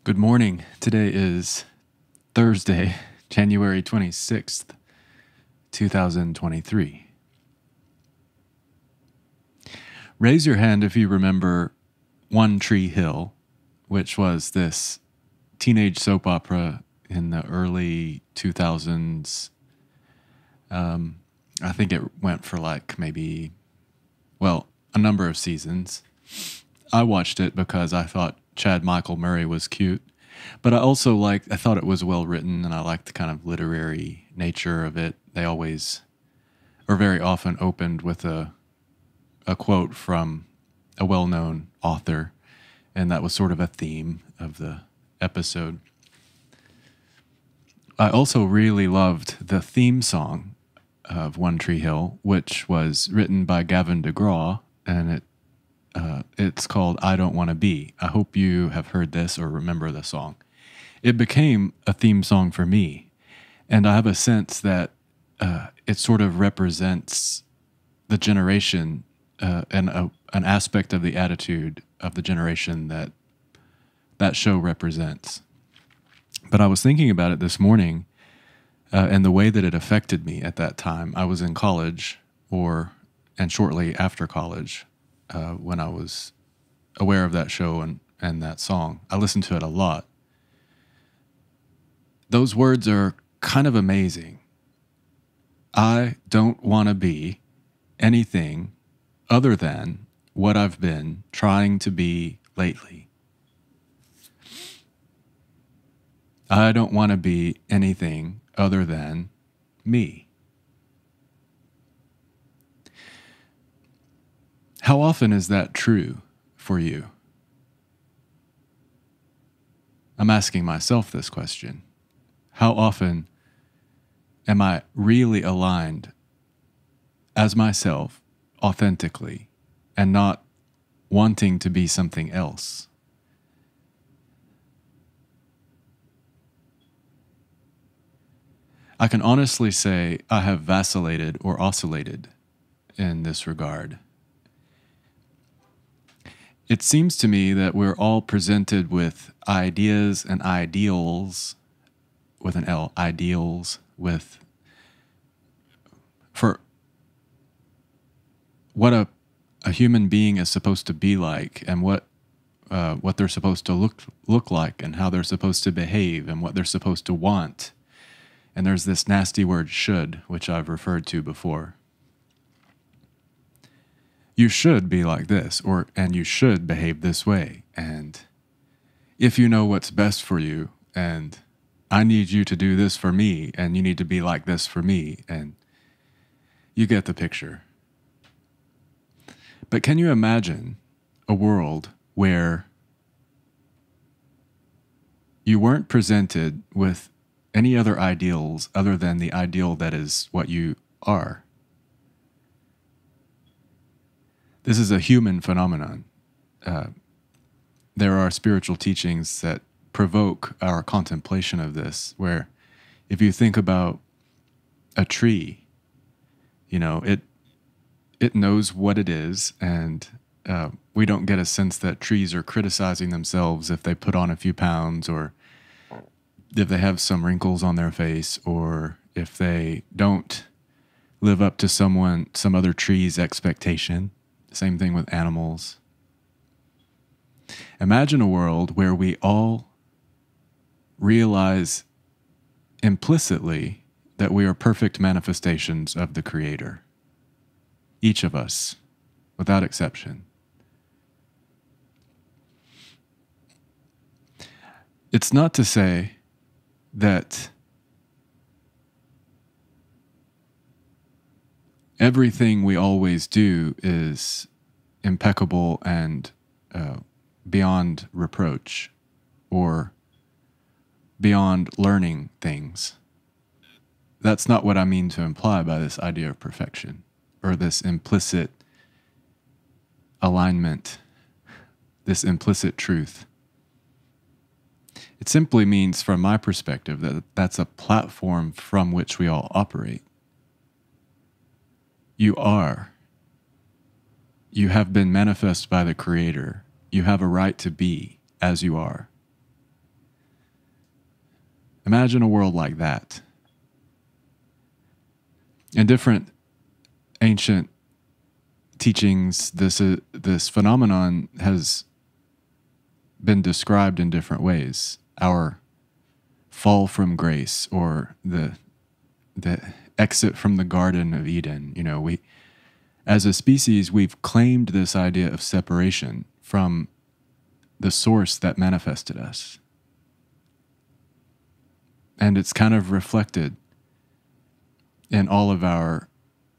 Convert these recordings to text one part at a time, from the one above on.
Good morning. Today is Thursday, January 26th, 2023. Raise your hand if you remember One Tree Hill, which was this teenage soap opera in the early 2000s. I think it went for a number of seasons. I watched it because I thought Chad Michael Murray was cute, but I thought it was well written, and I liked the kind of literary nature of it. They always, or very often, opened with a quote from a well-known author, and that was sort of a theme of the episode. I also really loved the theme song of One Tree Hill, which was written by Gavin DeGraw, and it's called I Don't Want to Be. I hope you have heard this or remember the song. It became a theme song for me, and I have a sense that it sort of represents the generation and an aspect of the attitude of the generation that show represents. But I was thinking about it this morning and the way that it affected me at that time. I was in college and shortly after college when I was aware of that show and that song. I listened to it a lot. Those words are kind of amazing. I don't want to be anything other than what I've been trying to be lately. I don't want to be anything other than me. How often is that true for you? I'm asking myself this question. How often am I really aligned as myself authentically and not wanting to be something else? I can honestly say I have vacillated or oscillated in this regard. It seems to me that we're all presented with ideas and ideals, with an L, ideals, for what a human being is supposed to be like, and what they're supposed to look like, and how they're supposed to behave, and what they're supposed to want. And there's this nasty word should, which I've referred to before. You should be like this, and you should behave this way. And if you know what's best for you, and I need you to do this for me, and you need to be like this for me, and you get the picture. But can you imagine a world where you weren't presented with any other ideals other than the ideal that is what you are? This is a human phenomenon. There are spiritual teachings that provoke our contemplation of this, where if you think about a tree, it knows what it is, and we don't get a sense that trees are criticizing themselves if they put on a few pounds, or if they have some wrinkles on their face, or if they don't live up to some other tree's expectation. Same thing with animals. Imagine a world where we all realize implicitly that we are perfect manifestations of the Creator. Each of us, without exception. It's not to say that everything we always do is impeccable and beyond reproach, or beyond learning things. That's not what I mean to imply by this idea of perfection, or this implicit alignment, this implicit truth. It simply means, from my perspective, that that's a platform from which we all operate. You are. You have been manifest by the Creator. You have a right to be as you are. Imagine a world like that. In different ancient teachings, this phenomenon has been described in different ways. Our fall from grace, or the exit from the Garden of Eden. You know, we, as a species, we've claimed this idea of separation from the source that manifested us. And it's kind of reflected in all of our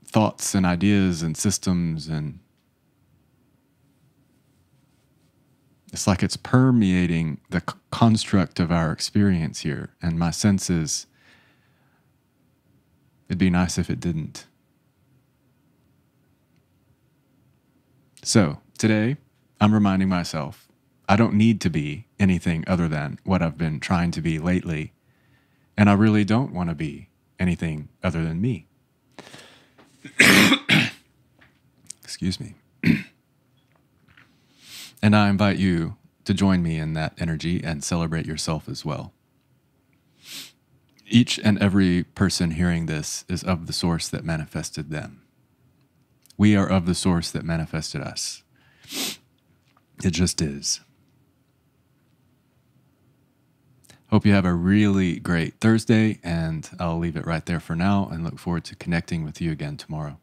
thoughts and ideas and systems, and it's like it's permeating the construct of our experience here. And my sense is it'd be nice if it didn't. So today, I'm reminding myself I don't need to be anything other than what I've been trying to be lately. And I really don't want to be anything other than me. Excuse me. And I invite you to join me in that energy and celebrate yourself as well. Each and every person hearing this is of the source that manifested them. We are of the source that manifested us. It just is. Hope you have a really great Thursday, and I'll leave it right there for now and look forward to connecting with you again tomorrow.